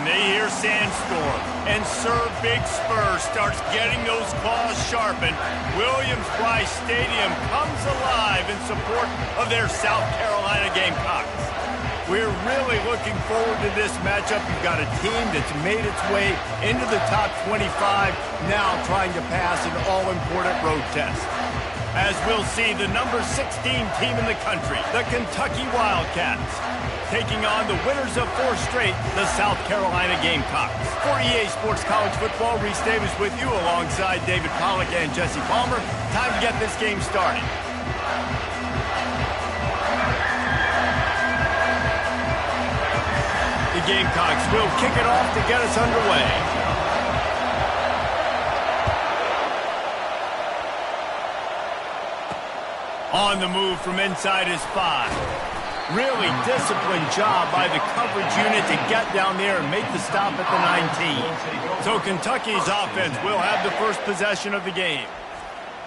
when they hear Sandstorm and Sir Big Spur starts getting those claws sharpened, Williams-Brice Stadium comes alive in support of their South Carolina Gamecocks. We're really looking forward to this matchup. You've got a team that's made its way into the top 25, now trying to pass an all-important road test. As we'll see, the number 16 team in the country, the Kentucky Wildcats, taking on the winners of 4 straight, the South Carolina Gamecocks. For EA Sports College Football, Reese Davis with you alongside David Pollack and Jesse Palmer. Time to get this game started. The Gamecocks will kick it off to get us underway. On the move from inside his 5. Really disciplined job by the coverage unit to get down there and make the stop at the 19. So Kentucky's offense will have the first possession of the game.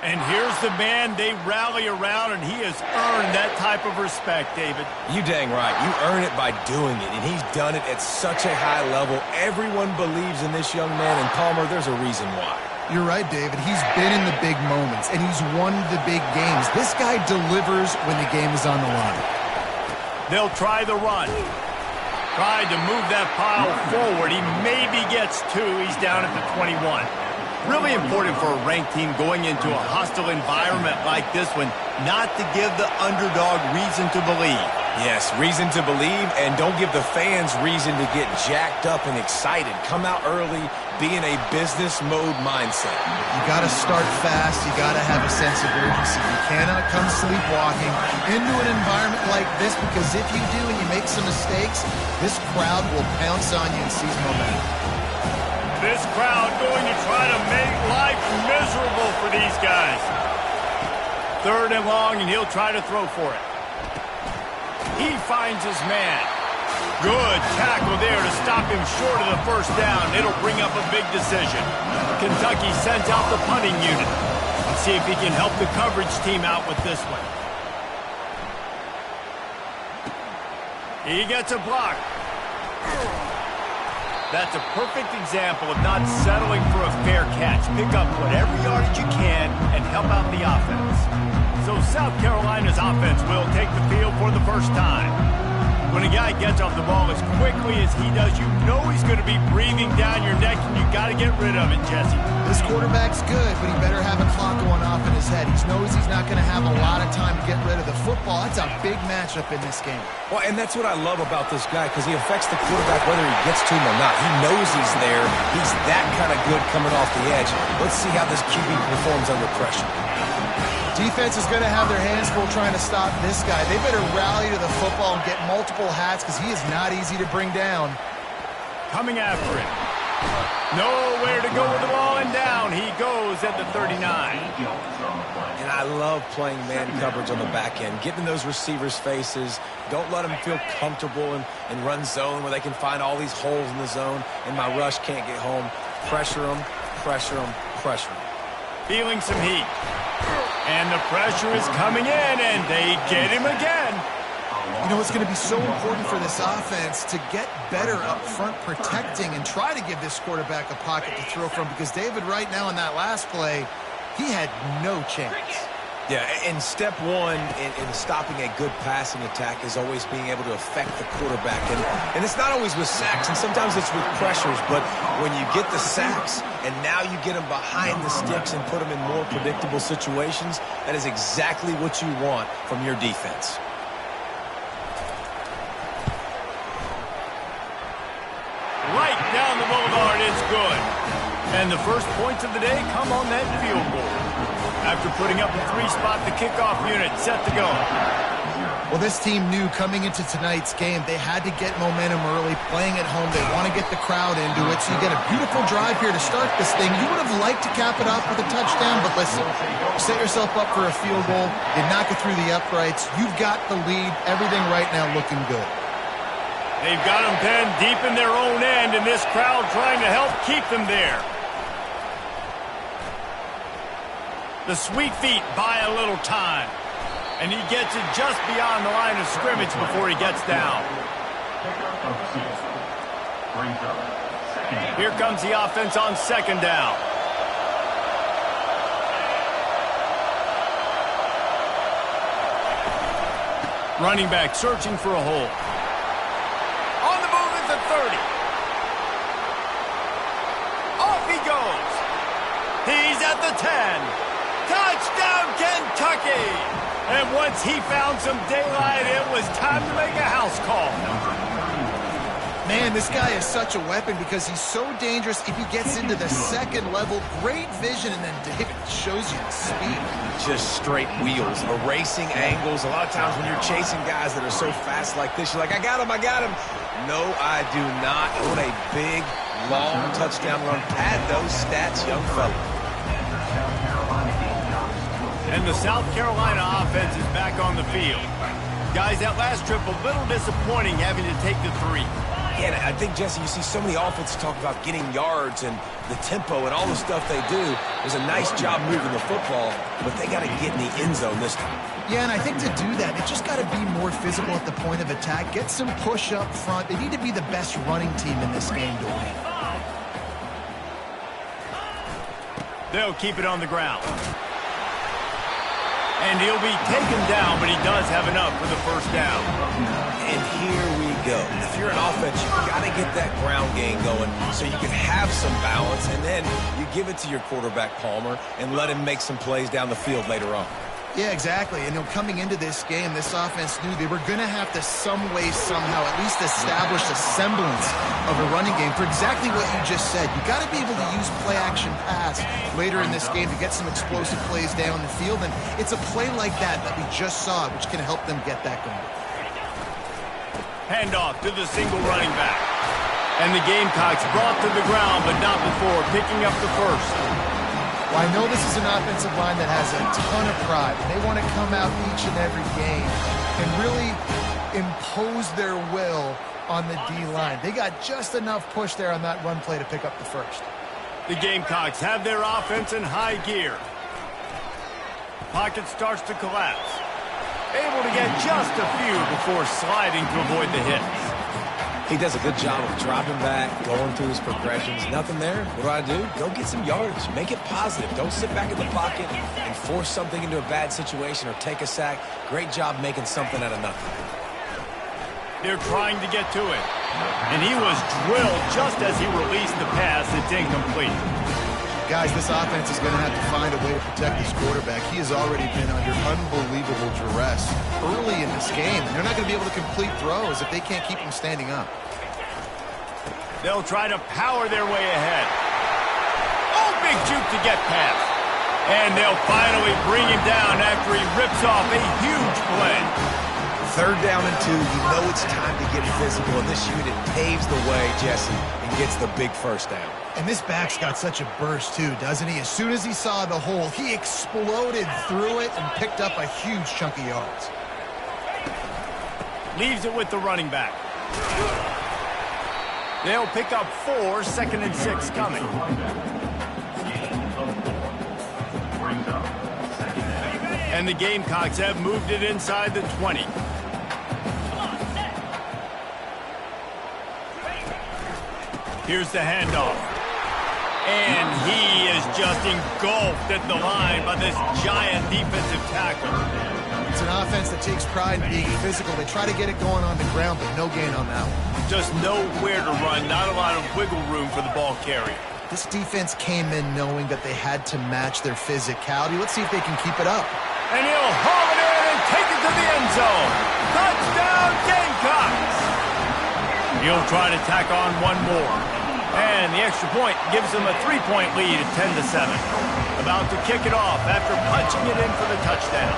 And here's the man they rally around, and he has earned that type of respect, David. You dang right. You earn it by doing it, and he's done it at such a high level. Everyone believes in this young man, and Palmer, there's a reason why. You're right, David. He's been in the big moments, and he's won the big games. This guy delivers when the game is on the line. They'll try the run. Tried to move that pile forward. He maybe gets 2. He's down at the 21. Really important for a ranked team going into a hostile environment like this one, not to give the underdog reason to believe. Yes, reason to believe, and don't give the fans reason to get jacked up and excited. Come out early, be in a business mode mindset. You got to start fast. You got to have a sense of urgency. You cannot come sleepwalking into an environment like this, because if you do and you make some mistakes, this crowd will pounce on you and seize momentum. This crowd going to try to make life miserable for these guys. 3rd and long, and he'll try to throw for it. He finds his man. Good tackle there to stop him short of the first down. It'll bring up a big decision. Kentucky sends out the punting unit. Let's see if he can help the coverage team out with this one. He gets a block. That's a perfect example of not settling for a fair catch. Pick up whatever yardage you can and help out the offense. So South Carolina's offense will take the field for the first time. When a guy gets off the ball as quickly as he does, you know he's going to be breathing down your neck, and you got to get rid of it, Jesse. This quarterback's good, but he better have a clock going off in his head. He knows he's not going to have a lot of time to get rid of the football. That's a big matchup in this game. Well, and that's what I love about this guy, because he affects the quarterback whether he gets to him or not. He knows he's there. He's that kind of good coming off the edge. Let's see how this QB performs under pressure. Defense is going to have their hands full trying to stop this guy. They better rally to the football and get multiple hats, because he is not easy to bring down. Coming after him. Nowhere to go with the ball, and down he goes at the 39. And I love playing man coverage on the back end, getting in those receivers' faces. Don't let them feel comfortable in run zone where they can find all these holes in the zone, and my rush can't get home. Pressure them, pressure them, pressure them. Feeling some heat. And the pressure is coming in, and they get him again. You know, it's going to be so important for this offense to get better up front protecting and try to give this quarterback a pocket to throw from, because David, right now in that last play, he had no chance. Yeah, and step one in stopping a good passing attack is always being able to affect the quarterback. And it's not always with sacks, and sometimes it's with pressures, but when you get the sacks and now you get them behind the sticks and put them in more predictable situations, that is exactly what you want from your defense. Right down the boulevard, it's good. And the first points of the day come on that field goal. After putting up a 3-spot, the kickoff unit set to go. Well, this team knew coming into tonight's game they had to get momentum early, playing at home. They want to get the crowd into it, so you get a beautiful drive here to start this thing. You would have liked to cap it off with a touchdown, but listen, you set yourself up for a field goal, you knock it through the uprights, you've got the lead, everything right now looking good. They've got them penned deep in their own end, and this crowd trying to help keep them there. The sweet feet buy a little time, and he gets it just beyond the line of scrimmage before he gets down. Here comes the offense on second down. Running back searching for a hole. On the move at the 30. Off he goes. He's at the 10. Touchdown, Kentucky! And once he found some daylight, it was time to make a house call. Man, this guy is such a weapon because he's so dangerous if he gets into the second level. Great vision, and then David shows you the speed. Just straight wheels, erasing angles. A lot of times when you're chasing guys that are so fast like this, you're like, I got him. No, I do not. What a big, long touchdown run. Pad those stats, young fella. And the South Carolina offense is back on the field. Guys, that last trip a little disappointing having to take the 3. Yeah, and I think, Jesse, you see so many offenses talk about getting yards and the tempo and all the stuff they do. There's a nice job moving the football, but they got to get in the end zone this time. Yeah, and I think to do that, they just got to be more physical at the point of attack. Get some push up front. They need to be the best running team in this game to win. They'll keep it on the ground. And he'll be taken down, but he does have enough for the first down. And here we go. If you're an offense, you've got to get that ground game going so you can have some balance, and then you give it to your quarterback, Palmer, and let him make some plays down the field later on. Yeah, exactly. And coming into this game, this offense knew they were going to have to some way, somehow, at least establish a semblance of a running game for exactly what you just said. You got to be able to use play-action pass later in this game to get some explosive plays down the field. And it's a play like that we just saw, which can help them get that going. Handoff to the single running back. And the Gamecocks brought to the ground, but not before picking up the first. Well, I know this is an offensive line that has a ton of pride. They want to come out each and every game and really impose their will on the D-line. They got just enough push there on that run play to pick up the first. The Gamecocks have their offense in high gear. Pocket starts to collapse. Able to get just a few before sliding to avoid the hits. He does a good job of dropping back, going through his progressions. Nothing there. What do? Go get some yardage. Make it positive. Don't sit back in the pocket and force something into a bad situation or take a sack. Great job making something out of nothing. They're trying to get to it. And he was drilled just as he released the pass. It's incomplete. Guys, this offense is going to have to find a way to protect this quarterback. He has already been under unbelievable duress early in this game. And they're not going to be able to complete throws if they can't keep him standing up. They'll try to power their way ahead. Oh, big juke to get past. And they'll finally bring him down after he rips off a huge play. 3rd down and 2. You know it's time to get physical, and this unit paves the way, Jesse, and gets the big first down. And this back's got such a burst, too, doesn't he? As soon as he saw the hole, he exploded through it and picked up a huge chunk of yards. Leaves it with the running back. They'll pick up 4, 2nd and 6 coming. And the Gamecocks have moved it inside the 20. Here's the handoff. And he is just engulfed at the line by this giant defensive tackle. It's an offense that takes pride in being physical. They try to get it going on the ground, but no gain on that one. Just nowhere to run, not a lot of wiggle room for the ball carrier. This defense came in knowing that they had to match their physicality. Let's see if they can keep it up. And he'll haul it in and take it to the end zone. Touchdown, Gamecocks! He'll try to tack on one more. And the extra point gives them a 3-point lead at 10-7. About to kick it off after punching it in for the touchdown.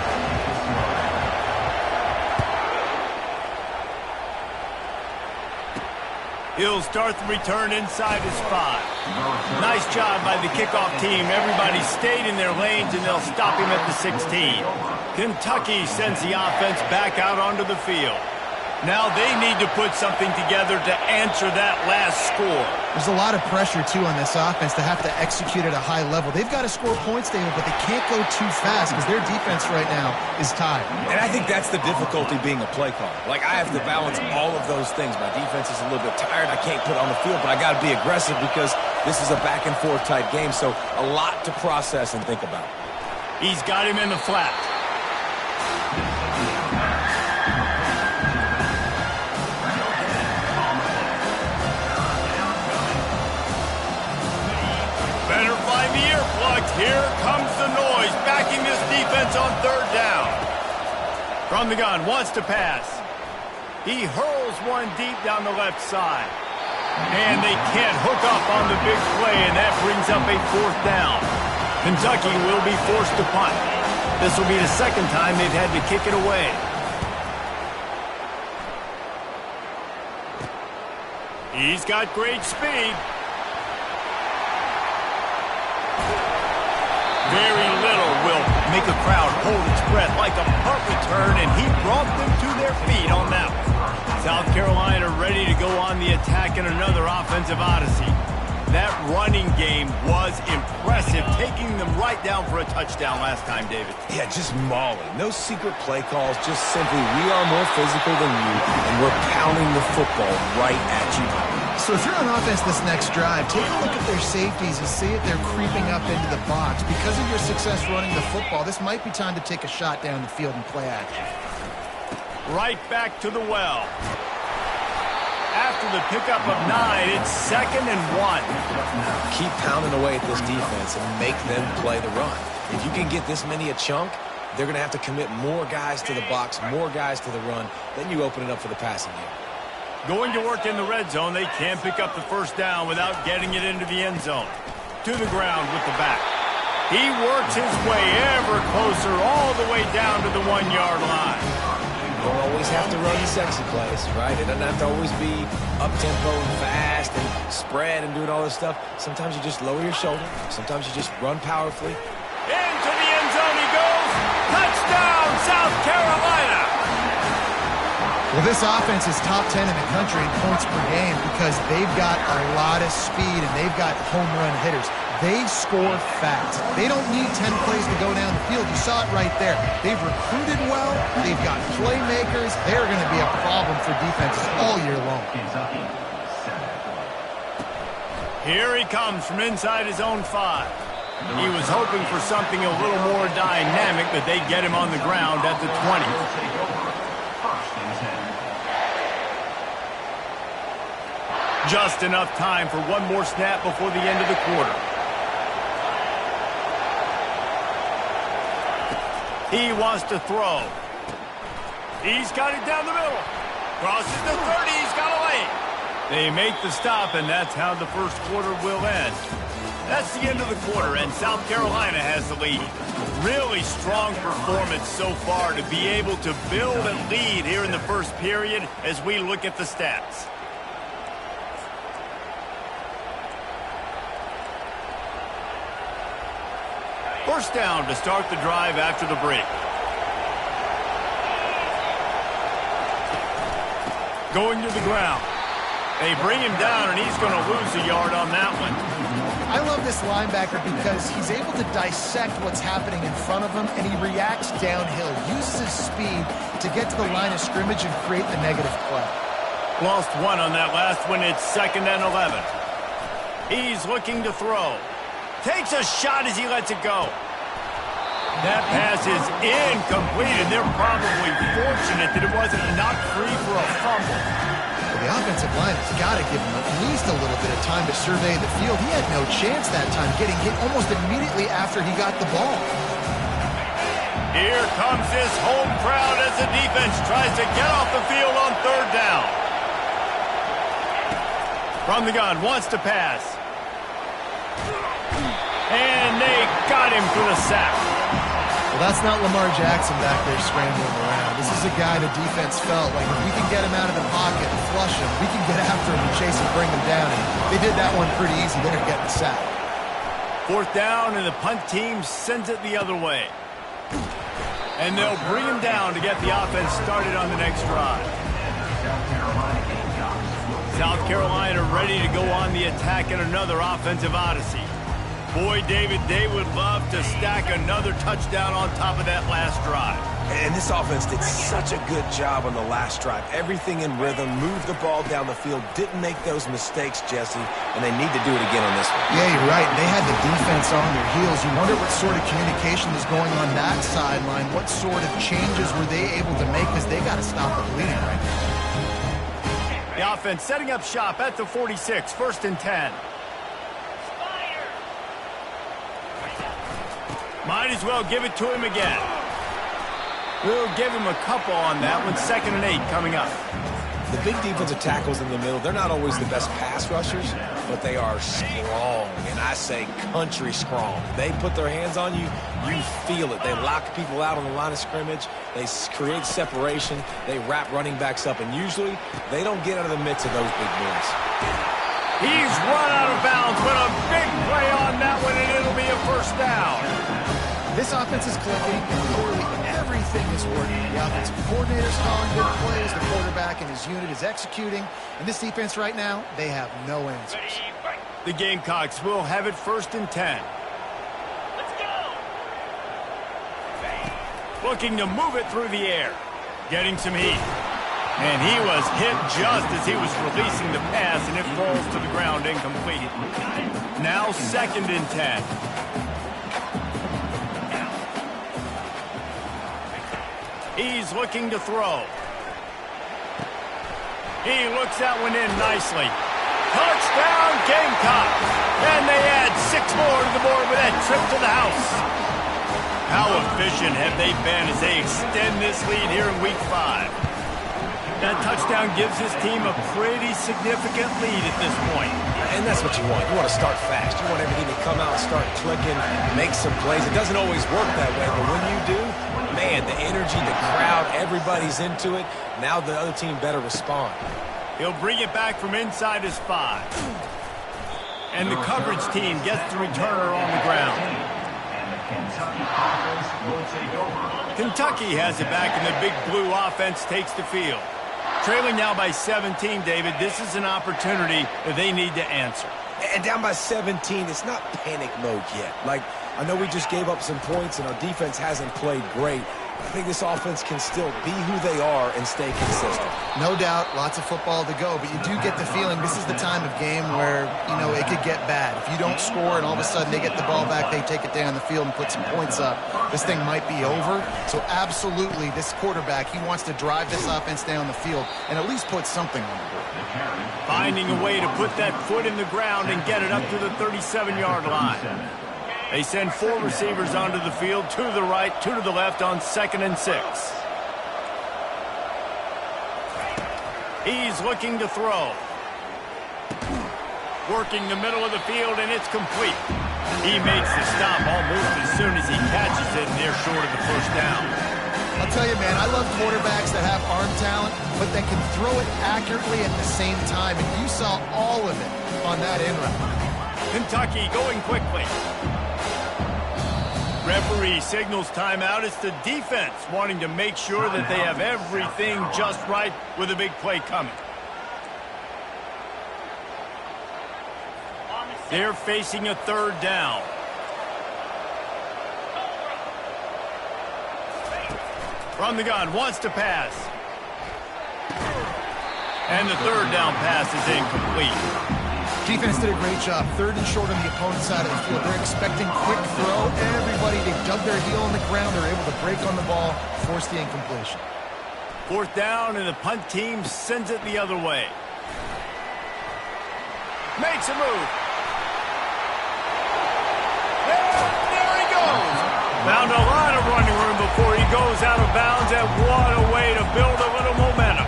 He'll start the return inside his 5. Nice job by the kickoff team. Everybody stayed in their lanes, and they'll stop him at the 16. Kentucky sends the offense back out onto the field. Now they need to put something together to answer that last score. There's a lot of pressure, too, on this offense to have to execute at a high level. They've got to score points, David, but they can't go too fast because their defense right now is tired. And I think that's the difficulty being a play caller. Like, I have to balance all of those things. My defense is a little bit tired. I can't put on the field, but I got to be aggressive because this is a back-and-forth type game, so a lot to process and think about. He's got him in the flat. Better find the earplugs. Here comes the noise, backing this defense on third down. From the gun, wants to pass. He hurls one deep down the left side. And they can't hook up on the big play, and that brings up a fourth down. Kentucky will be forced to punt. This will be the second time they've had to kick it away. He's got great speed. Very little will make a crowd hold its breath like a punt return, and he brought them to their feet on that one. South Carolina ready to go on the attack in another offensive odyssey. That running game was impressive, taking them right down for a touchdown last time, David. Yeah, just mauling. No secret play calls, just simply we are more physical than you, and we're pounding the football right at you. So if you're on offense this next drive, take a look at their safeties and see if they're creeping up into the box. Because of your success running the football, this might be time to take a shot down the field and play action. Right back to the well. After the pickup of 9, it's 2nd and 1. Keep pounding away at this defense and make them play the run. If you can get this many a chunk, they're going to have to commit more guys to the box, more guys to the run. Then you open it up for the passing game. Going to work in the red zone, they can't pick up the first down without getting it into the end zone. To the ground with the back. He works his way ever closer all the way down to the 1-yard line. You don't always have to run the sexy plays, right? It doesn't have to always be up-tempo and fast and spread and doing all this stuff. Sometimes you just lower your shoulder. Sometimes you just run powerfully. Into the end zone he goes. Touchdown, South Carolina. Well, this offense is top 10 in the country in points per game because they've got a lot of speed and they've got home run hitters. They score fast. They don't need 10 plays to go down the field. You saw it right there. They've recruited well. They've got playmakers. They're going to be a problem for defenses all year long. Here he comes from inside his own 5. He was hoping for something a little more dynamic, but they get him on the ground at the 20. Just enough time for one more snap before the end of the quarter. He wants to throw. He's got it down the middle. Crosses the 30. He's got a lane. They make the stop, and that's how the first quarter will end. That's the end of the quarter, and South Carolina has the lead. Really strong performance so far to be able to build a lead here in the first period as we look at the stats. First down to start the drive after the break. Going to the ground. They bring him down, and he's going to lose a yard on that one. I love this linebacker because he's able to dissect what's happening in front of him, and he reacts downhill, uses his speed to get to the line of scrimmage and create the negative play. Lost one on that last one. It's 2nd and 11. He's looking to throw. Takes a shot as he lets it go. That pass is incomplete, and they're probably fortunate that it wasn't knocked free for a fumble. Well, the offensive line has got to give him at least a little bit of time to survey the field. He had no chance that time, getting hit almost immediately after he got the ball. Here comes this home crowd as the defense tries to get off the field on third down. From the gun, wants to pass. And they got him for the sack. Well, that's not Lamar Jackson back there scrambling around. This is a guy the defense felt like if we can get him out of the pocket and flush him, we can get after him and chase and bring him down. And they did that one pretty easy. They're getting the sack. Fourth down, and the punt team sends it the other way. And they'll bring him down to get the offense started on the next drive. South Carolina ready to go on the attack in another offensive odyssey. Boy, David, they would love to stack another touchdown on top of that last drive. And this offense did such a good job on the last drive. Everything in rhythm, moved the ball down the field, didn't make those mistakes, Jesse, and they need to do it again on this one. Yeah, you're right. They had the defense on their heels. You wonder what sort of communication is going on that sideline. What sort of changes were they able to make, because they got to stop the bleeding right now. The offense setting up shop at the 46, 1st and 10. Might as well give it to him again. We'll give him a couple on that one. 2nd and 8 coming up. The big defensive tackles in the middle, they're not always the best pass rushers, but they are strong, and I say country strong. They put their hands on you, you feel it. They lock people out on the line of scrimmage. They create separation. They wrap running backs up, and usually they don't get out of the midst of those big boys. He's run out of bounds, but a big play on that one, and it'll be a 1st down. This offense is clicking, and literally everything is working. The offensive coordinator's calling good plays, the quarterback and his unit is executing, and this defense right now, they have no answers. The Gamecocks will have it 1st and 10. Let's go! Looking to move it through the air. Getting some heat. And he was hit just as he was releasing the pass, and it falls to the ground incomplete. Now 2nd and 10. He's looking to throw. He looks that one in nicely. Touchdown, Gamecocks! And they add 6 more to the board with that trip to the house. How efficient have they been as they extend this lead here in Week 5? That touchdown gives his team a pretty significant lead at this point. And that's what you want. You want to start fast. You want everything to come out, start clicking, make some plays. It doesn't always work that way, but when you do, man, the energy, the crowd, everybody's into it. Now the other team better respond. He'll bring it back from inside his 5. And the coverage team gets the returner on the ground. Kentucky has it back, and the big blue offense takes the field. Trailing now by 17, David, this is an opportunity that they need to answer. And down by 17, it's not panic mode yet. Like, I know we just gave up some points, and our defense hasn't played great. I think this offense can still be who they are and stay consistent. No doubt, lots of football to go, but you do get the feeling this is the time of game where, you know, it could get bad. If you don't score and all of a sudden they get the ball back, they take it down the field and put some points up, this thing might be over. So absolutely, this quarterback, he wants to drive this offense down the field and at least put something on the board. Finding a way to put that foot in the ground and get it up to the 37-yard line. They send 4 receivers onto the field, 2 to the right, 2 to the left on 2nd and 6. He's looking to throw. Working the middle of the field, and it's complete. He makes the stop almost as soon as he catches it, and they're short of the 1st down. I'll tell you, man, I love quarterbacks that have arm talent, but that can throw it accurately at the same time, and you saw all of it on that end route. Kentucky going quickly. Referee signals timeout. It's the defense wanting to make sure that they have everything just right with a big play coming. They're facing a 3rd down. From the gun, wants to pass. And the 3rd down pass is incomplete. Defense did a great job. 3rd and short on the opponent's side of the field. They're expecting quick throw. Everybody, they dug their heel on the ground. They're able to break on the ball, force the incompletion. 4th down, and the punt team sends it the other way. Makes a move. There he goes. Found a lot of running room before he goes out of bounds, and what a way to build a little momentum.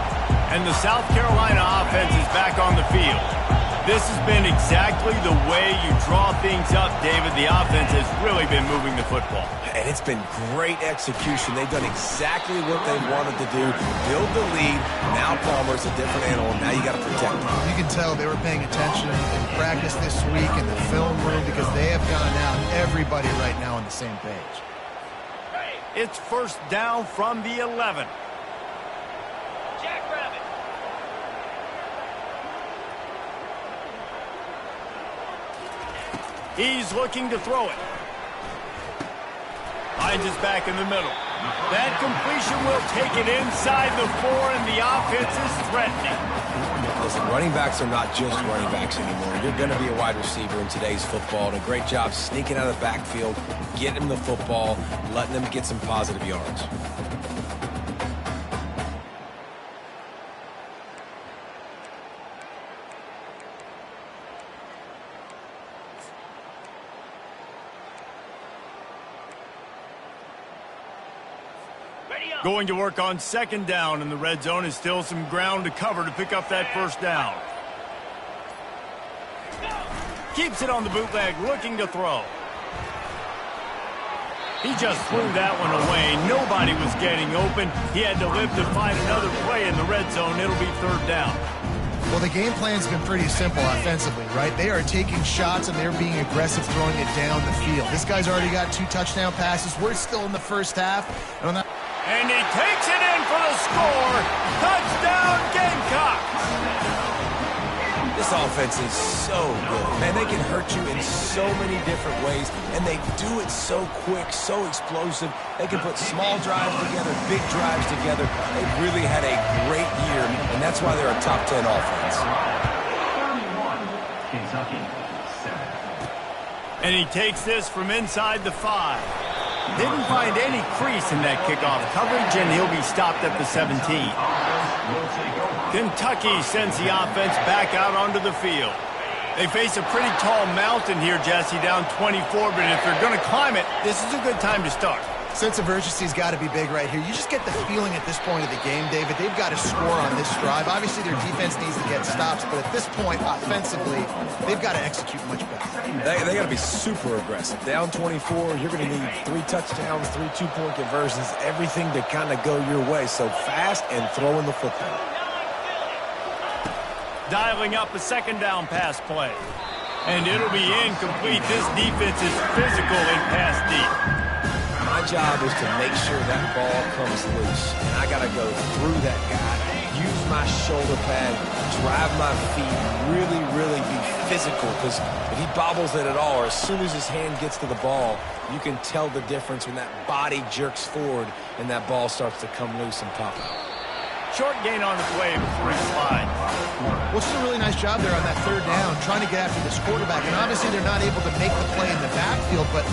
And the South Carolina offense is back on the field. This has been exactly the way you draw things up, David. The offense has really been moving the football. And it's been great execution. They've done exactly what they wanted to do. Build the lead. Now Palmer's a different animal. Now you got to protect him. You can tell they were paying attention in practice this week in the film room because they have gone out. Everybody right now on the same page. It's 1st down from the 11. He's looking to throw it. Finds his back in the middle. That completion will take it inside the 4, and the offense is threatening. Listen, running backs are not just running backs anymore. You're going to be a wide receiver in today's football, and a great job sneaking out of the backfield, getting them the football, letting them get some positive yards. Going to work on second down in the red zone is still some ground to cover to pick up that first down. Keeps it on the bootleg, looking to throw. He just threw that one away. Nobody was getting open. He had to live to find another play in the red zone. It'll be third down. Well, the game plan's been pretty simple offensively, right? They are taking shots and they're being aggressive throwing it down the field. This guy's already got 2 touchdown passes. We're still in the first half. And he takes it in for the score. Touchdown, Gamecocks. This offense is so good. Man, they can hurt you in so many different ways, and they do it so quick, so explosive. They can put small drives together, big drives together. They've really had a great year, and that's why they're a top 10 offense. And he takes this from inside the 5. Didn't find any crease in that kickoff coverage, and he'll be stopped at the 17. Kentucky sends the offense back out onto the field. They face a pretty tall mountain here, Jesse, down 24, but if they're going to climb it, this is a good time to start. Sense of urgency's got to be big right here. You just get the feeling at this point of the game, David, they've got to score on this drive. Obviously, their defense needs to get stops, but at this point, offensively, they've got to execute much better. They got to be super aggressive. Down 24, you're going to need 3 touchdowns, 3 two-point conversions, everything to kind of go your way. So fast and throwing the football. Dialing up a second down pass play. And it'll be incomplete. This defense is physical and pass deep. My job is to make sure that ball comes loose. And I got to go through that guy, use my shoulder pad, drive my feet, really be physical. Because if he bobbles it at all, or as soon as his hand gets to the ball, you can tell the difference when that body jerks forward and that ball starts to come loose and pop out. Short gain on the play before he slides. Well, it's a really nice job there on that third down, trying to get after this quarterback. And obviously they're not able to make the play in the backfield, but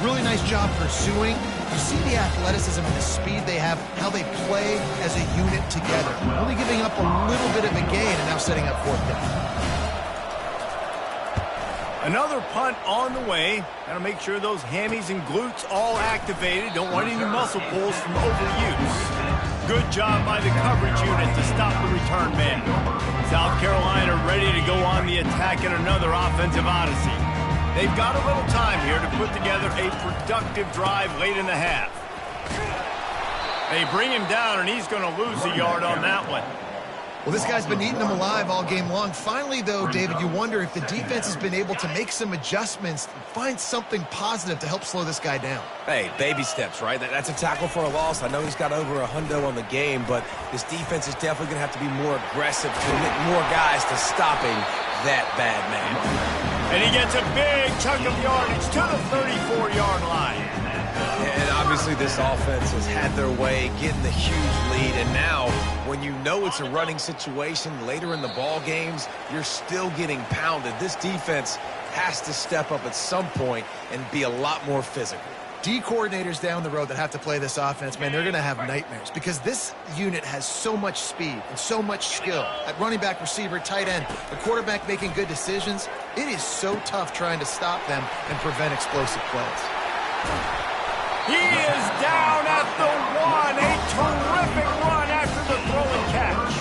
really nice job pursuing. You see the athleticism and the speed they have, how they play as a unit together. Only giving up a little bit of a gain and now setting up fourth down. Another punt on the way. Got to make sure those hammies and glutes all activated. Don't want any muscle pulls from overuse. Good job by the coverage unit to stop the return man. South Carolina ready to go on the attack in another offensive odyssey. They've got a little time here to put together a productive drive late in the half. They bring him down, and he's going to lose a yard on that one. Well, this guy's been eating them alive all game long. Finally, though, David, you wonder if the defense has been able to make some adjustments, find something positive to help slow this guy down. Hey, baby steps, right? That's a tackle for a loss. I know he's got over $100 on the game, but this defense is definitely going to have to be more aggressive, commit more guys to stopping that bad man. And he gets a big chunk of yardage to the 34-yard line. And obviously this offense has had their way, getting the huge lead. And now, when you know it's a running situation later in the ball games, you're still getting pounded. This defense has to step up at some point and be a lot more physical. D coordinators down the road that have to play this offense, man, they're going to have nightmares because this unit has so much speed and so much skill. At running back, receiver, tight end, the quarterback making good decisions. It is so tough trying to stop them and prevent explosive plays. He is down at the 1. A terrific run after the throw and catch.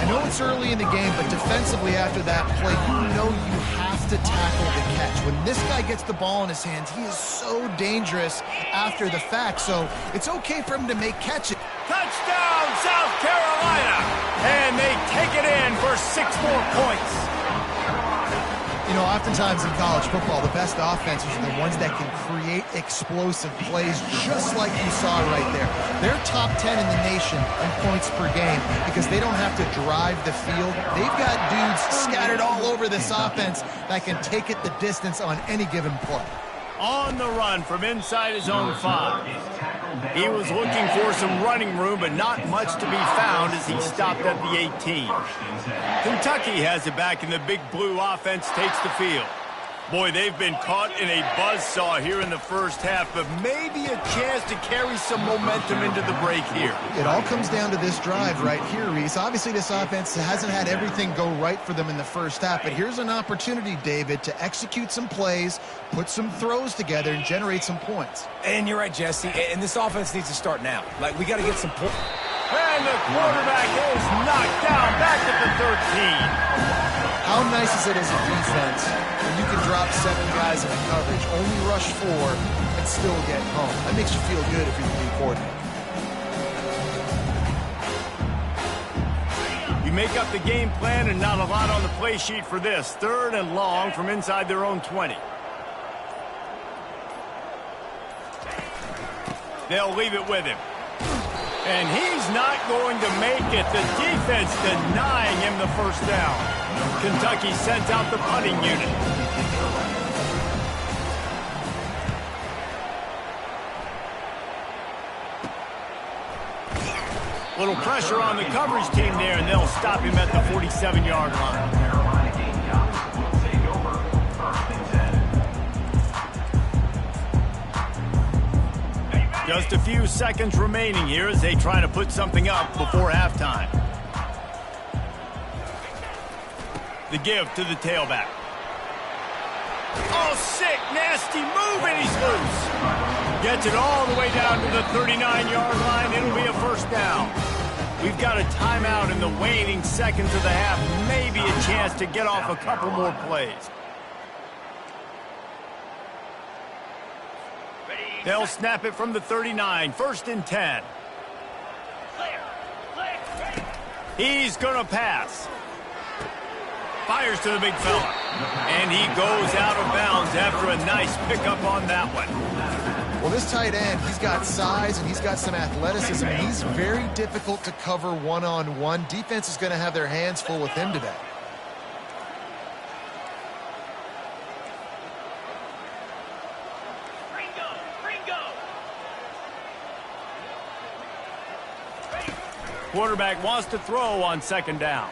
I know it's early in the game, but defensively after that play, you know you have to tackle the catch. When this guy gets the ball in his hands, he is so dangerous after the fact. So it's okay for him to make catches. Touchdown, South Carolina! And they take it in for 6 more points. You know, oftentimes in college football, the best offenses are the ones that can create explosive plays just like you saw right there. They're top 10 in the nation in points per game because they don't have to drive the field. They've got dudes scattered all over this offense that can take it the distance on any given play. On the run from inside his own 5. He was looking for some running room, but not much to be found as he stopped at the 18. Kentucky has it back, and the Big Blue offense takes the field. Boy, they've been caught in a buzzsaw here in the first half, but maybe a chance to carry some momentum into the break here. It all comes down to this drive right here, Reese. Obviously, this offense hasn't had everything go right for them in the first half, but here's an opportunity, David, to execute some plays, put some throws together, and generate some points. And you're right, Jesse, and this offense needs to start now. Like, we got to get some points. And the quarterback is knocked down back at the 13. How nice is it as a defense when you can drop 7 guys in coverage, only rush 4, and still get home? That makes you feel good if you're the D coordinator. You make up the game plan and not a lot on the play sheet for this. 3rd and long from inside their own 20. They'll leave it with him. And he's not going to make it. The defense denying him the first down. Kentucky sends out the punting unit. Little pressure on the coverage team there, and they'll stop him at the 47-yard line. Just a few seconds remaining here as they try to put something up before halftime. The give to the tailback. Oh, sick, nasty move, and he's loose. Gets it all the way down to the 39-yard line. It'll be a first down. We've got a timeout in the waning seconds of the half. Maybe a chance to get off a couple more plays. They'll snap it from the 39. 1st and 10. He's going to pass. Fires to the big fella. And he goes out of bounds after a nice pickup on that one. Well, this tight end, he's got size and he's got some athleticism. He's very difficult to cover one-on-one. Defense is going to have their hands full with him today. Quarterback wants to throw on 2nd down.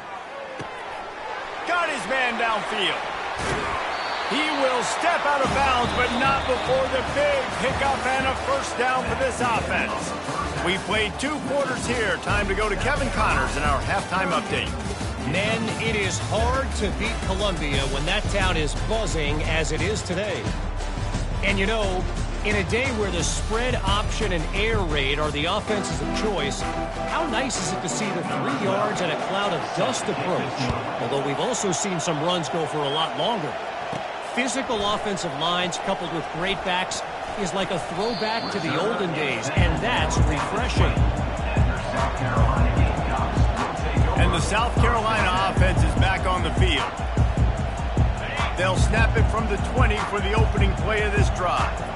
Got his man downfield. He will step out of bounds, but not before the big pickup and a first down for this offense. We played 2 quarters here. Time to go to Kevin Connors in our halftime update. Nen, it is hard to beat Columbia when that town is buzzing as it is today. And you know, in a day where the spread option and air raid are the offenses of choice, how nice is it to see the 3 yards and a cloud of dust approach? Although we've also seen some runs go for a lot longer. Physical offensive lines coupled with great backs is like a throwback to the olden days, and that's refreshing. And the South Carolina offense is back on the field. They'll snap it from the 20 for the opening play of this drive.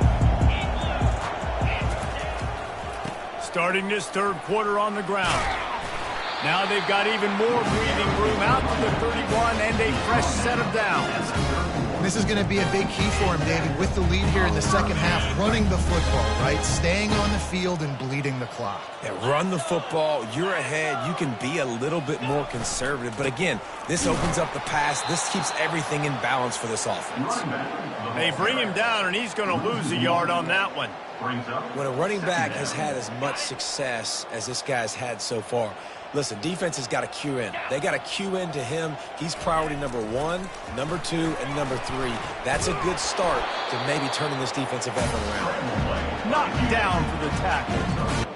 Starting this 3rd quarter on the ground. Now they've got even more breathing room out to the 31 and a fresh set of downs. This is going to be a big key for him, David, with the lead here in the second half, running the football, right? Staying on the field and bleeding the clock. Yeah, run the football. You're ahead. You can be a little bit more conservative. But again, this opens up the pass. This keeps everything in balance for this offense. They bring him down, and he's going to lose a yard on that one. When a running back has had as much success as this guy's had so far, listen, defense has got to cue in. They got to cue in to him. He's priority number 1, number 2, and number 3. That's a good start to maybe turning this defensive effort around. Knocked down for the tackle.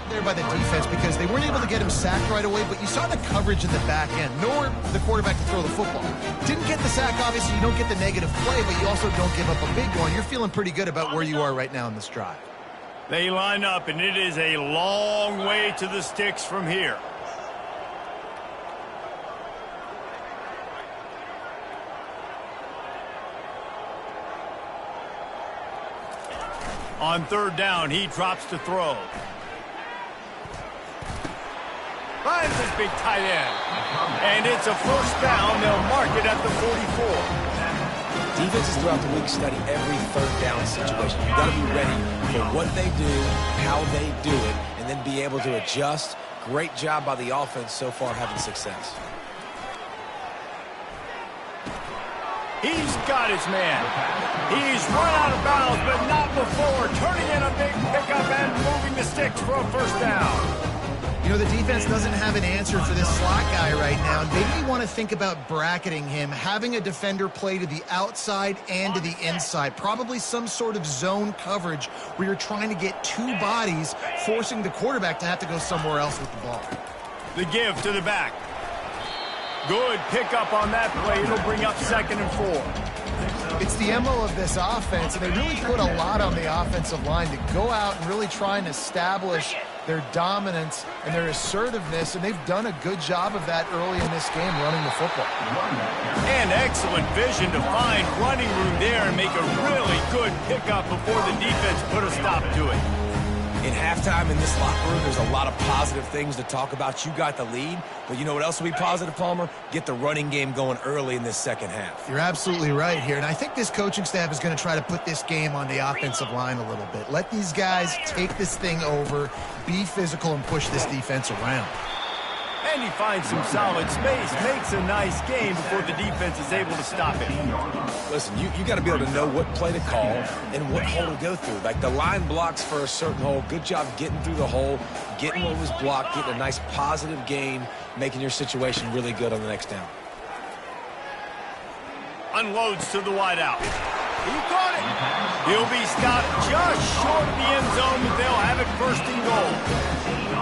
there by the defense because they weren't able to get him sacked right away, but you saw the coverage in the back end. Nowhere for the quarterback to throw the football. Didn't get the sack, obviously. You don't get the negative play, but you also don't give up a big one. You're feeling pretty good about where you are right now in this drive. They line up, and it is a long way to the sticks from here. On third down, he drops to throw. Finds his big tight end. And it's a first down. They'll mark it at the 44. Defenses throughout the week study every third down situation. You've got to be ready for what they do, how they do it, and then be able to adjust. Great job by the offense so far having success. He's got his man. He's run out of bounds, but not before. Turning in a big pickup and moving the sticks for a first down. You know, the defense doesn't have an answer for this slot guy right now. They may want to think about bracketing him, having a defender play to the outside and to the inside. Probably some sort of zone coverage where you're trying to get two bodies, forcing the quarterback to have to go somewhere else with the ball. The give to the back. Good pickup on that play. It'll bring up 2nd and 4. It's the MO of this offense, and they really put a lot on the offensive line to go out and really try and establish their dominance and their assertiveness, and they've done a good job of that early in this game running the football. And excellent vision to find running room there and make a really good pickup before the defense put a stop to it. In halftime in this locker room, there's a lot of positive things to talk about. You got the lead, but you know what else will be positive, Palmer? Get the running game going early in this second half. You're absolutely right here, and I think this coaching staff is going to try to put this game on the offensive line a little bit. Let these guys take this thing over, be physical, and push this defense around. And he finds some solid space, makes a nice game before the defense is able to stop it. Listen, you got to be able to know what play to call and what hole to go through. Like the line blocks for a certain hole. Good job getting through the hole, getting what was blocked, getting a nice positive gain, making your situation really good on the next down. Unloads to the wideout. He caught it. He'll be stopped just short of the end zone, but they'll have it 1st and goal.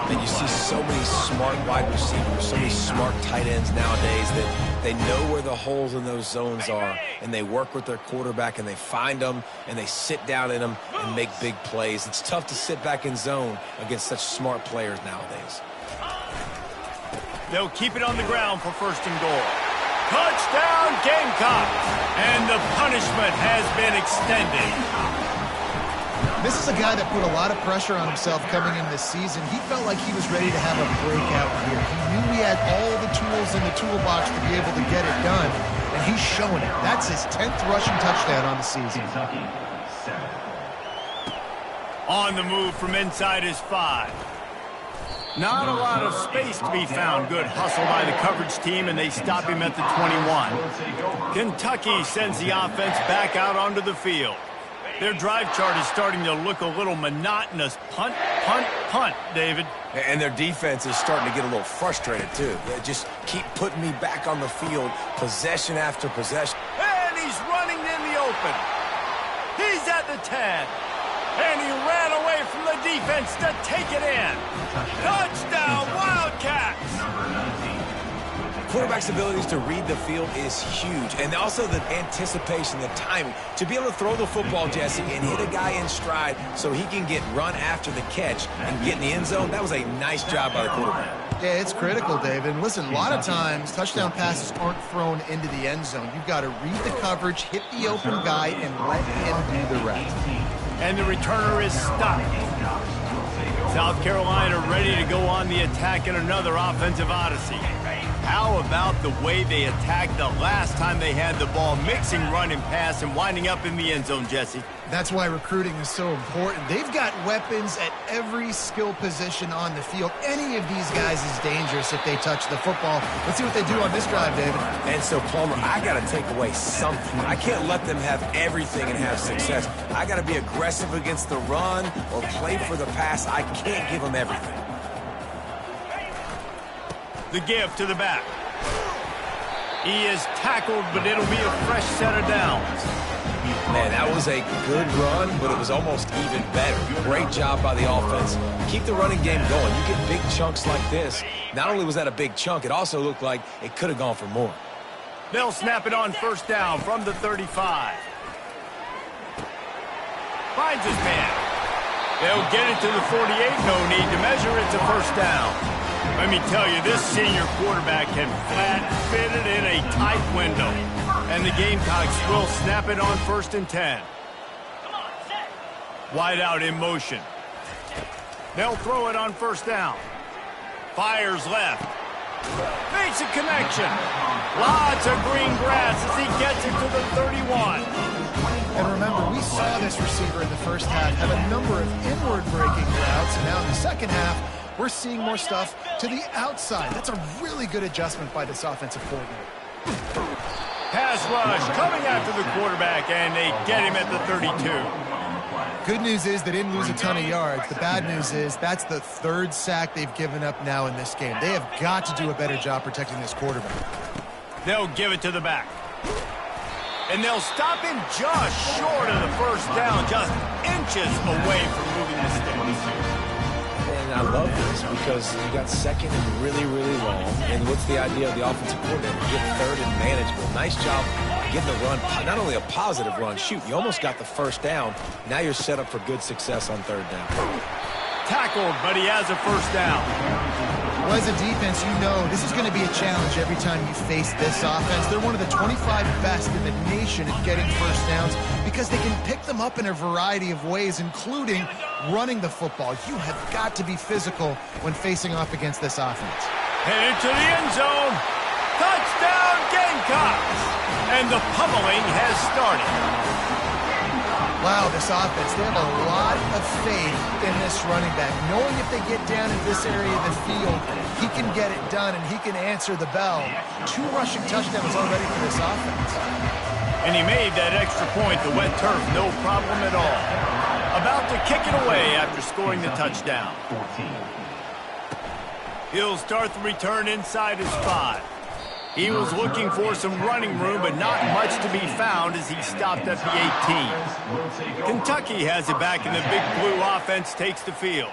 And you see so many smart wide receivers, so many smart tight ends nowadays that they know where the holes in those zones are, and they work with their quarterback, and they find them, and they sit down in them and make big plays. It's tough to sit back in zone against such smart players nowadays. They'll keep it on the ground for 1st and goal. Touchdown, Gamecocks! And the punishment has been extended. This is a guy that put a lot of pressure on himself coming into this season. He felt like he was ready to have a breakout here. He knew he had all the tools in the toolbox to be able to get it done, and he's showing it. That's his 10th rushing touchdown on the season. On the move from inside his 5. Not a lot of space to be found. Good hustle by the coverage team, and they stop him at the 21. Kentucky sends the offense back out onto the field. Their drive chart is starting to look a little monotonous. Punt, punt, punt, David. And their defense is starting to get a little frustrated, too. They just keep putting me back on the field, possession after possession. And he's running in the open. He's at the 10. And he ran away from the defense to take it in. Touchdown, Wildcats! Quarterback's abilities to read the field is huge, and also the anticipation, the timing. To be able to throw the football, Jesse, and hit a guy in stride so he can get run after the catch and get in the end zone, that was a nice job by the quarterback. Yeah, it's critical, David. And listen, a lot of times touchdown passes aren't thrown into the end zone. You've got to read the coverage, hit the open guy, and let him do the rest. And the returner is stopped. South Carolina ready to go on the attack in another offensive odyssey. How about the way they attacked the last time they had the ball, mixing run and pass and winding up in the end zone, Jesse? That's why recruiting is so important. They've got weapons at every skill position on the field. Any of these guys is dangerous if they touch the football. Let's see what they do on this drive, David. And so, Palmer, I got to take away something. I can't let them have everything and have success. I got to be aggressive against the run or play for the pass. I can't give them everything. The give to the back. He is tackled, but it'll be a fresh set of downs. Man, that was a good run, but it was almost even better. Great job by the offense. Keep the running game going. You get big chunks like this. Not only was that a big chunk, it also looked like it could have gone for more. They'll snap it on first down from the 35. Finds his man. They'll get it to the 48. No need to measure. It's a first down. Let me tell you, this senior quarterback can flat fit it in a tight window. And the Gamecocks will snap it on first and 10. Wide out in motion. They'll throw it on first down. Fires left. Makes a connection. Lots of green grass as he gets it to the 31. And remember, we saw this receiver in the first half have a number of inward-breaking routes, and now in the second half, we're seeing more stuff to the outside. That's a really good adjustment by this offensive coordinator. Pass rush coming after the quarterback, and they get him at the 32. Good news is they didn't lose a ton of yards. The bad news is that's the third sack they've given up now in this game. They have got to do a better job protecting this quarterback. They'll give it to the back. And they'll stop him just short of the first down, just inches away from moving the sticks. And I love this because you got second and really, really long. And what's the idea of the offensive coordinator? Get third and manageable. Nice job getting the run, not only a positive run, shoot, you almost got the first down. Now you're set up for good success on third down. Tackled, but he has a first down. Well, as a defense, you know this is going to be a challenge every time you face this offense. They're one of the 25 best in the nation at getting first downs because they can pick them up in a variety of ways, including running the football. You have got to be physical when facing off against this offense. Headed to the end zone. Touchdown, Gamecocks! And the pummeling has started. Wow, this offense, they have a lot of faith in this running back, knowing if they get down in this area of the field, he can get it done and he can answer the bell. 2 rushing touchdowns already for this offense. And he made that extra point, the wet turf, no problem at all. About to kick it away after scoring the touchdown. He'll start the return inside his 5. He was looking for some running room, but not much to be found as he stopped at the 18. Kentucky has it back, and the Big Blue offense takes the field.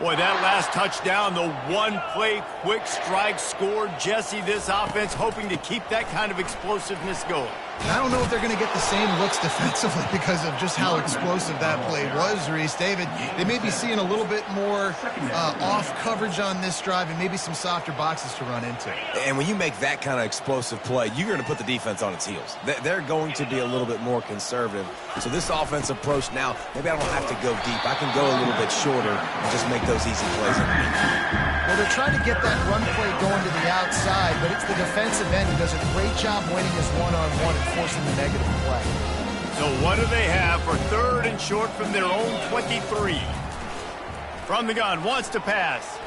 Boy, that last touchdown, the one-play quick strike scored. Jesse, this offense hoping to keep that kind of explosiveness going. I don't know if they're going to get the same looks defensively because of just how explosive that play was, Reese. David, they may be seeing a little bit more off coverage on this drive and maybe some softer boxes to run into. And when you make that kind of explosive play, you're going to put the defense on its heels. They're going to be a little bit more conservative. So this offense approach now, maybe I don't have to go deep. I can go a little bit shorter and just make those easy plays underneath. Well, they're trying to get that run play going to the outside, but it's the defensive end who does a great job winning his one-on-one and forcing the negative play. So what do they have for third and short from their own 23? From the gun, wants to pass.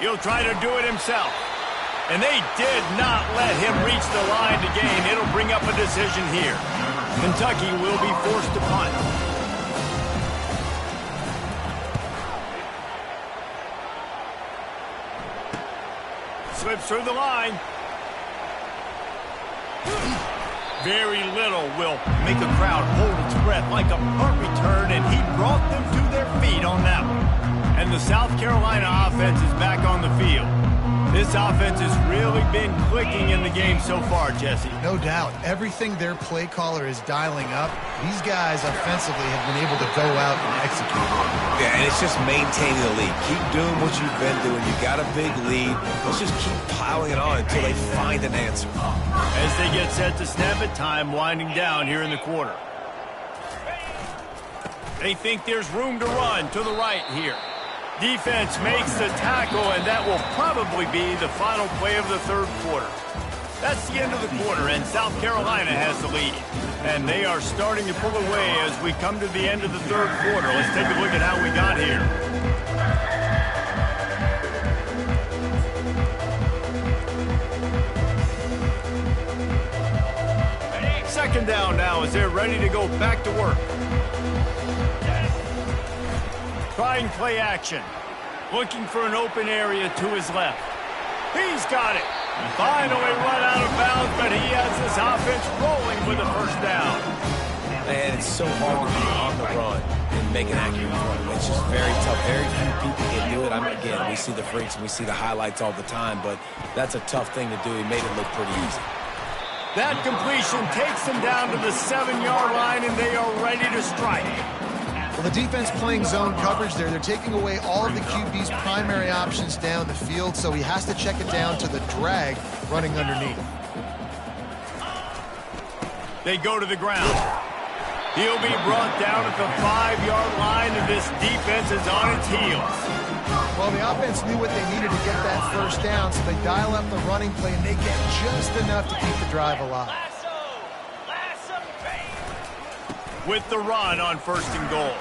He'll try to do it himself. And they did not let him reach the line to gain. It'll bring up a decision here. Kentucky will be forced to punt. Slips through the line. Very little will make a crowd hold its breath like a punt return, and he brought them to their feet on that one. And the South Carolina offense is back on the field. This offense has really been clicking in the game so far, Jesse. No doubt. Everything their play caller is dialing up, these guys offensively have been able to go out and execute. Yeah, and it's just maintaining the lead. Keep doing what you've been doing. You got a big lead. Let's just keep piling it on until they find an answer. As they get set to snap it, time winding down here in the quarter. They think there's room to run to the right here. Defense makes the tackle, and that will probably be the final play of the third quarter. That's the end of the quarter, and South Carolina has the lead. And they are starting to pull away as we come to the end of the third quarter. Let's take a look at how we got here. Second down now as they're ready to go back to work. Trying play action. Looking for an open area to his left. He's got it. Finally run out of bounds, but he has this offense rolling with a first down. And it's so hard to be on the run and make an accurate throw. It's just very tough. Very few people can do it. Again, we see the freaks and we see the highlights all the time, but that's a tough thing to do. He made it look pretty easy. That completion takes them down to the 7-yard line, and they are ready to strike. Well, the defense playing zone coverage there. They're taking away all of the QB's primary options down the field, so he has to check it down to the drag running underneath. They go to the ground. He'll be brought down at the 5-yard line, and this defense is on its heels. Well, the offense knew what they needed to get that first down, so they dial up the running play, and they get just enough to keep the drive alive. With the run on 1st and goal.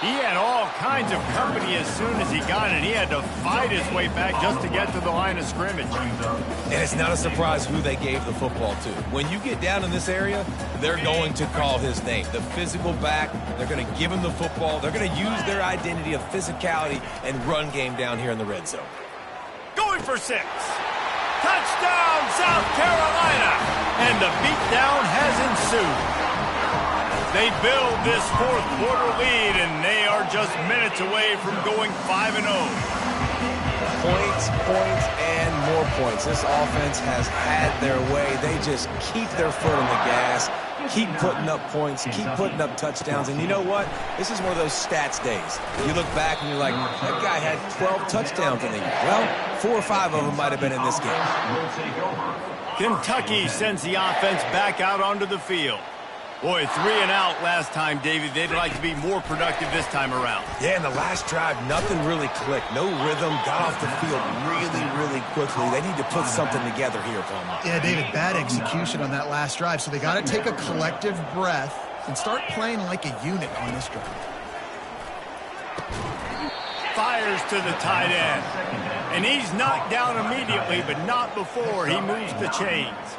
He had all kinds of company as soon as he got it. He had to fight his way back just to get to the line of scrimmage. And it's not a surprise who they gave the football to. When you get down in this area, they're going to call his name. The physical back, they're going to give him the football. They're going to use their identity of physicality and run game down here in the red zone. Going for 6. Touchdown, South Carolina! And the beatdown has ensued. They build this 4th quarter lead, and they are just minutes away from going 5-0. Points, and more points. This offense has had their way. They just keep their foot on the gas, keep putting up points, keep putting up touchdowns. And you know what? This is one of those stats days. You look back and you're like, that guy had 12 touchdowns in the year. Well, 4 or 5 of them might have been in this game. Kentucky sends the offense back out onto the field. Boy, 3 and out last time, David. They'd like to be more productive this time around. Yeah, in the last drive, nothing really clicked. No rhythm, got off the field really quickly. They need to put something together here, Palmer. Yeah, David, bad execution on that last drive, so they got to take a collective breath and start playing like a unit on this drive. Fires to the tight end. And he's knocked down immediately, but not before he moves the chains.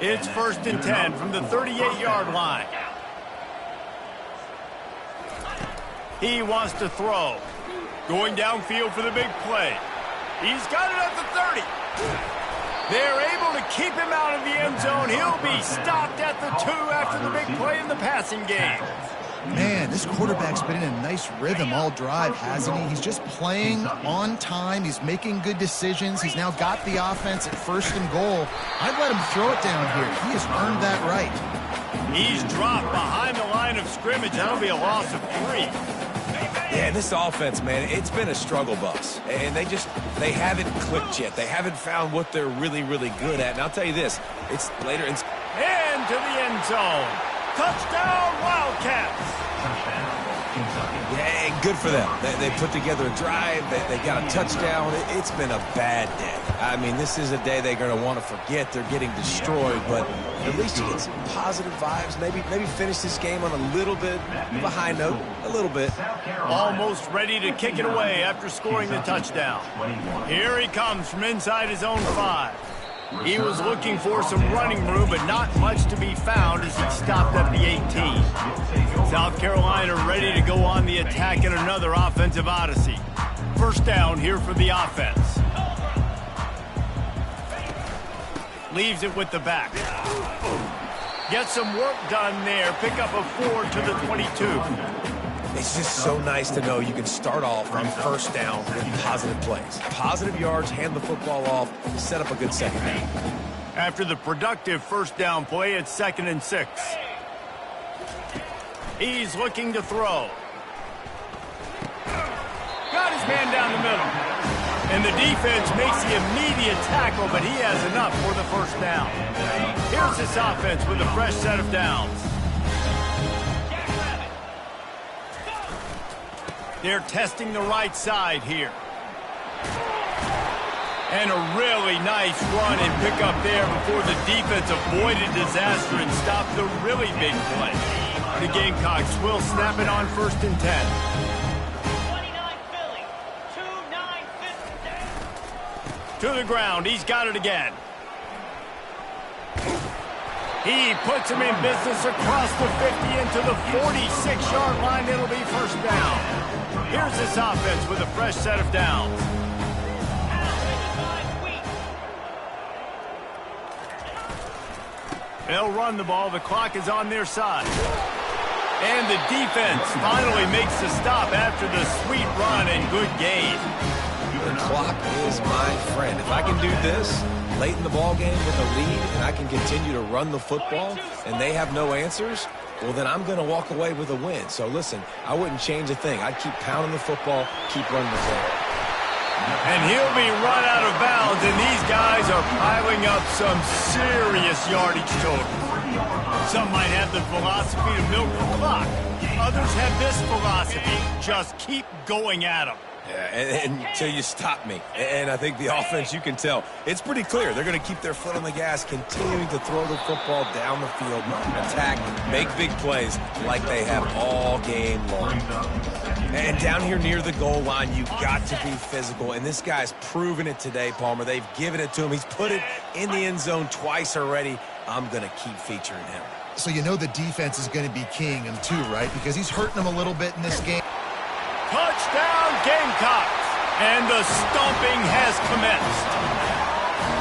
It's 1st and 10 from the 38-yard line. He wants to throw. Going downfield for the big play. He's got it at the 30. They're able to keep him out of the end zone. He'll be stopped at the 2 after the big play in the passing game. Man, this quarterback's been in a nice rhythm all drive, hasn't he? He's just playing on time. He's making good decisions. He's now got the offense at 1st and goal. I'd let him throw it down here. He has earned that right. He's dropped behind the line of scrimmage. That'll be a loss of 3. Yeah, this offense, man, it's been a struggle bus. And they haven't clicked yet. They haven't found what they're really good at. And I'll tell you this, it's later. And to the end zone. Touchdown, Wildcats! Yeah, good for them. They put together a drive. They got a touchdown. It's been a bad day. I mean, this is a day they're going to want to forget. They're getting destroyed, but at least you get some positive vibes. Maybe finish this game on a little bit of a high note, a little bit. Almost ready to kick it away after scoring the touchdown. Here he comes from inside his own 5. He was looking for some running room, but not much to be found as he stopped at the 18. South Carolina ready to go on the attack in another offensive odyssey. 1st down here for the offense. Leaves it with the back. Get some work done there. Pick up a 4 to the 22. It's just so nice to know you can start off on 1st down with positive plays. Positive yards, hand the football off, set up a good 2nd down. After the productive 1st down play, it's 2nd and 6. He's looking to throw. Got his man down the middle. And the defense makes the immediate tackle, but he has enough for the 1st down. Here's this offense with a fresh set of downs. They're testing the right side here. And a really nice run and pick up there before the defense avoided disaster and stopped the really big play. The Gamecocks will snap it on 1st and 10. 29 Philly, 2-9 To the ground, he's got it again. He puts him in business across the 50 into the 46-yard line. It'll be 1st down. Here's this offense with a fresh set of downs. They'll run the ball. The clock is on their side. And the defense finally makes the stop after the sweet run and good gain. The clock is my friend. If I can do this late in the ball game with a lead and I can continue to run the football and they have no answers, well, then I'm going to walk away with a win. So, listen, I wouldn't change a thing. I'd keep pounding the football, keep running the ball. And he'll be run out of bounds, and these guys are piling up some serious yardage total. Some might have the philosophy to milk the clock. Others have this philosophy: just keep going at them. Yeah, and until you stop me. And I think the offense, you can tell, it's pretty clear. They're going to keep their foot on the gas, continuing to throw the football down the field, attack, make big plays like they have all game long. And down here near the goal line, you got to be physical. And this guy's proven it today, Palmer. They've given it to him. He's put it in the end zone twice already. I'm going to keep featuring him. So you know the defense is going to be keying him too, right? Because he's hurting them a little bit in this game. Touchdown Gamecocks! And the stomping has commenced.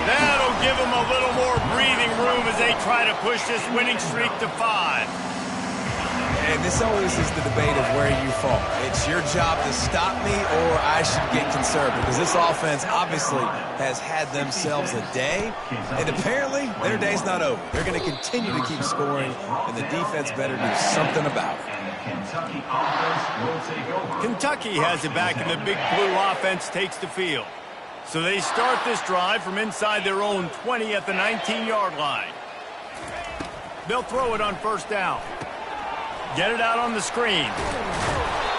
That'll give them a little more breathing room as they try to push this winning streak to 5. And this always is the debate of where you fall. It's your job to stop me or I should get conservative. Because this offense obviously has had themselves a day. And apparently their day's not over. They're going to continue to keep scoring. And the defense better do something about it. Kentucky has it back, and the Big Blue offense takes the field. So they start this drive from inside their own 20 at the 19-yard line. They'll throw it on first down. Get it out on the screen.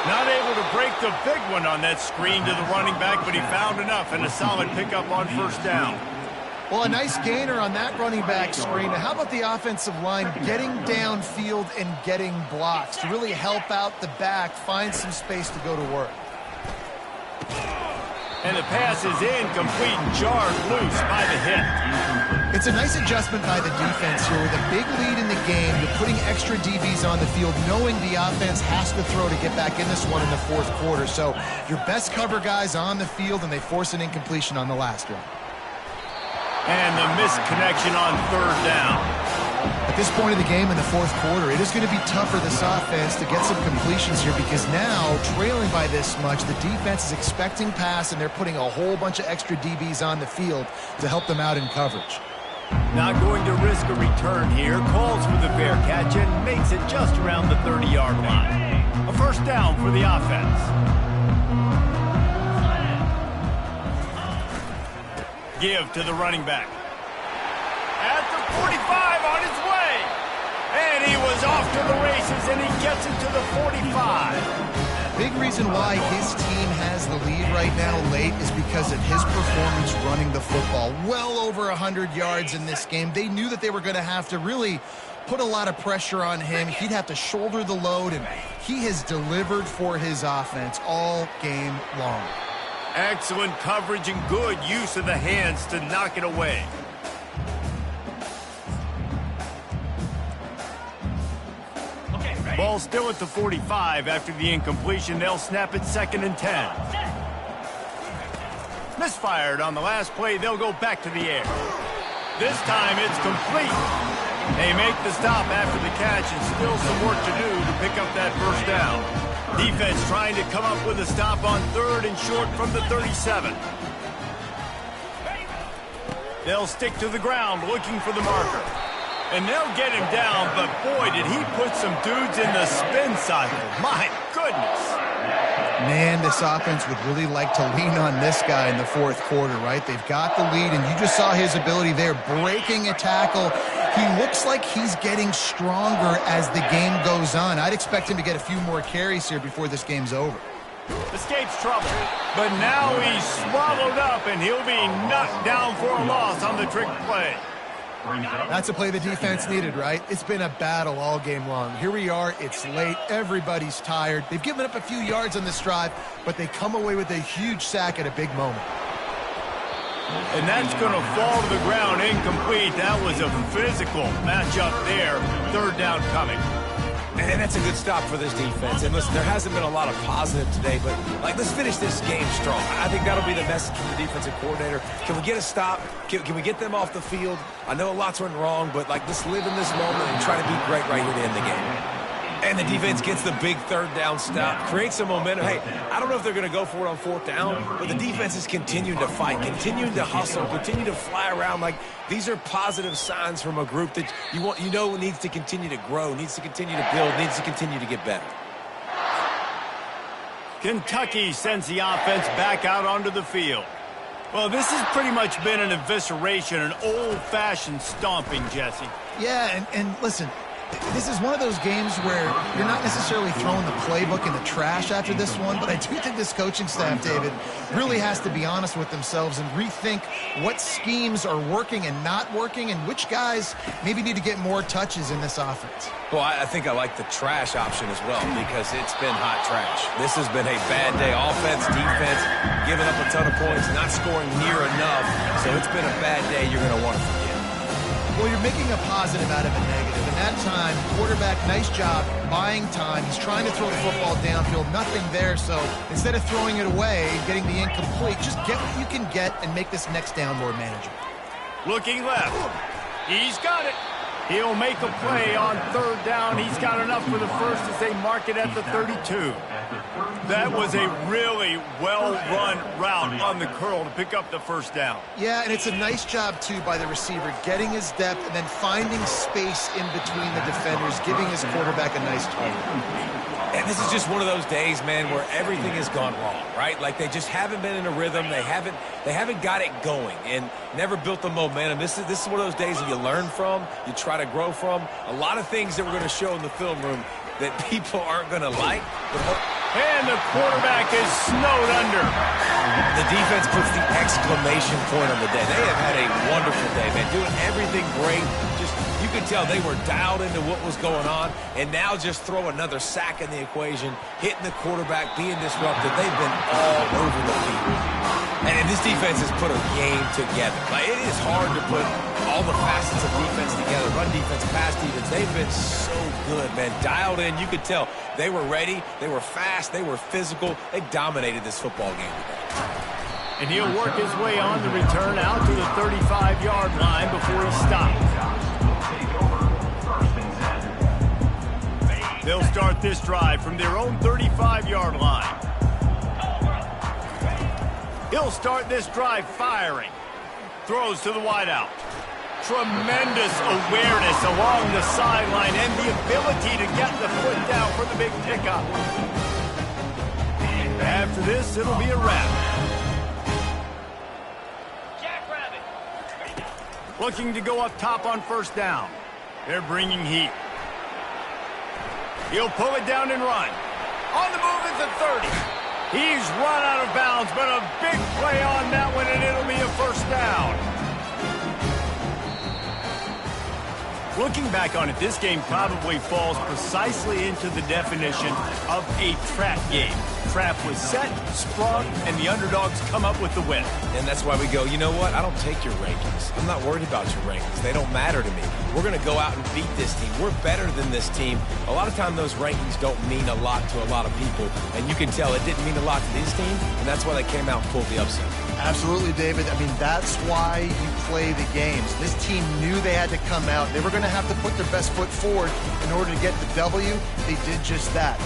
Not able to break the big one on that screen to the running back, but he found enough and a solid pickup on first down. Well, a nice gainer on that running back screen. Now, how about the offensive line getting downfield and getting blocks to really help out the back, find some space to go to work? And the pass is incomplete and jarred loose by the hit. It's a nice adjustment by the defense here with a big lead in the game. You're putting extra DBs on the field, knowing the offense has to throw to get back in this one in the fourth quarter. So your best cover guys on the field, and they force an incompletion on the last one. And the missed connection on third down. At this point of the game in the fourth quarter, it is going to be tough for this offense to get some completions here because now, trailing by this much, the defense is expecting pass, and they're putting a whole bunch of extra DBs on the field to help them out in coverage. Not going to risk a return here. Calls for the fair catch and makes it just around the 30-yard line. A first down for the offense. Give to the running back. At the 45 on his way. And he was off to the races, and he gets it to the 45. Big reason why his team has the lead right now late is because of his performance running the football. Well over 100 yards in this game. They knew that they were going to have to really put a lot of pressure on him. He'd have to shoulder the load, and he has delivered for his offense all game long. Excellent coverage and good use of the hands to knock it away. Ball still at the 45 after the incompletion. They'll snap it 2nd and 10. Misfired on the last play. They'll go back to the air. This time it's complete. They make the stop after the catch, and still some work to do to pick up that first down. Defense trying to come up with a stop on 3rd and short from the 37. They'll stick to the ground looking for the marker. And they'll get him down, but boy, did he put some dudes in the spin cycle. My goodness. Man, this offense would really like to lean on this guy in the fourth quarter, right? They've got the lead, and you just saw his ability there, breaking a tackle. He looks like he's getting stronger as the game goes on. I'd expect him to get a few more carries here before this game's over. Escapes trouble, but now he's swallowed up, and he'll be knocked down for a loss on the trick play. That's a play the defense needed, right? It's been a battle all game long. Here we are. It's late. Everybody's tired. They've given up a few yards on this drive, but they come away with a huge sack at a big moment. And that's going to fall to the ground incomplete. That was a physical matchup there. 3rd down coming. And that's a good stop for this defense. And listen, there hasn't been a lot of positive today, but let's finish this game strong. I think that'll be the message from the defensive coordinator. Can we get a stop? Can we get them off the field? I know lots went wrong, but let's live in this moment and try to be great right here to end the game. And the defense gets the big third down stop, creates some momentum. Hey, I don't know if they're going to go for it on fourth down, but the defense is continuing to fight, continuing to hustle, continue to fly around. Like, these are positive signs from a group that you know needs to continue to grow, needs to continue to build, needs to continue to get better. Kentucky sends the offense back out onto the field. Well, this has pretty much been an evisceration, an old-fashioned stomping, Jesse. Yeah, and listen, this is one of those games where you're not necessarily throwing the playbook in the trash after this one, but I do think this coaching staff, David, really has to be honest with themselves and rethink what schemes are working and not working and which guys maybe need to get more touches in this offense. Well, I think I like the trash option as well because it's been hot trash. This has been a bad day. Offense, defense, giving up a ton of points, not scoring near enough. So it's been a bad day you're going to want to forget. Well, you're making a positive out of a negative. And that time, quarterback, nice job buying time. He's trying to throw the football downfield. Nothing there. So instead of throwing it away, getting the incomplete, just get what you can get and make this next down more manageable. Looking left. He's got it. He'll make a play on third down. He's got enough for the first as they mark it at the 32. That was a really well-run route on the curl to pick up the first down. Yeah, and it's a nice job, too, by the receiver, getting his depth and then finding space in between the defenders, giving his quarterback a nice target. And this is just one of those days, man, where everything has gone wrong, right? Like they just haven't been in a rhythm. They haven't got it going and never built the momentum. This is one of those days that you learn from, you try to grow from. A lot of things that we're going to show in the film room that people aren't going to like. And the quarterback is snowed under. The defense puts the exclamation point on the day. They have had a wonderful day, man, doing everything great. Just, you could tell they were dialed into what was going on, and now just throw another sack in the equation, hitting the quarterback, being disrupted. They've been all over the field. And this defense has put a game together. Like, it is hard to put all the facets of defense together, run defense, pass defense. They've been so good, man. Dialed in, you could tell. They were ready, they were fast, they were physical. They dominated this football game today. And he'll work his way on the return out to the 35-yard line before he stops. They'll start this drive from their own 35-yard line. He'll start this drive firing. Throws to the wideout. Tremendous awareness along the sideline and the ability to get the foot down for the big pickup. After this, it'll be a wrap. Jackrabbit. Looking to go up top on first down. They're bringing heat. He'll pull it down and run. On the move at the 30. He's run out of bounds, but a big play on that one, and it'll be a first down. Looking back on it, this game probably falls precisely into the definition of a trap game. Trap was set, sprung, and the underdogs come up with the win. And that's why we go, you know what? I don't take your rankings. I'm not worried about your rankings. They don't matter to me. We're going to go out and beat this team. We're better than this team. A lot of time those rankings don't mean a lot to a lot of people. And you can tell it didn't mean a lot to this team, and that's why they came out and pulled the upset. Absolutely, David. I mean, that's why you play the games. This team knew they had to come out. They were going to have to put their best foot forward in order to get the W. They did just that.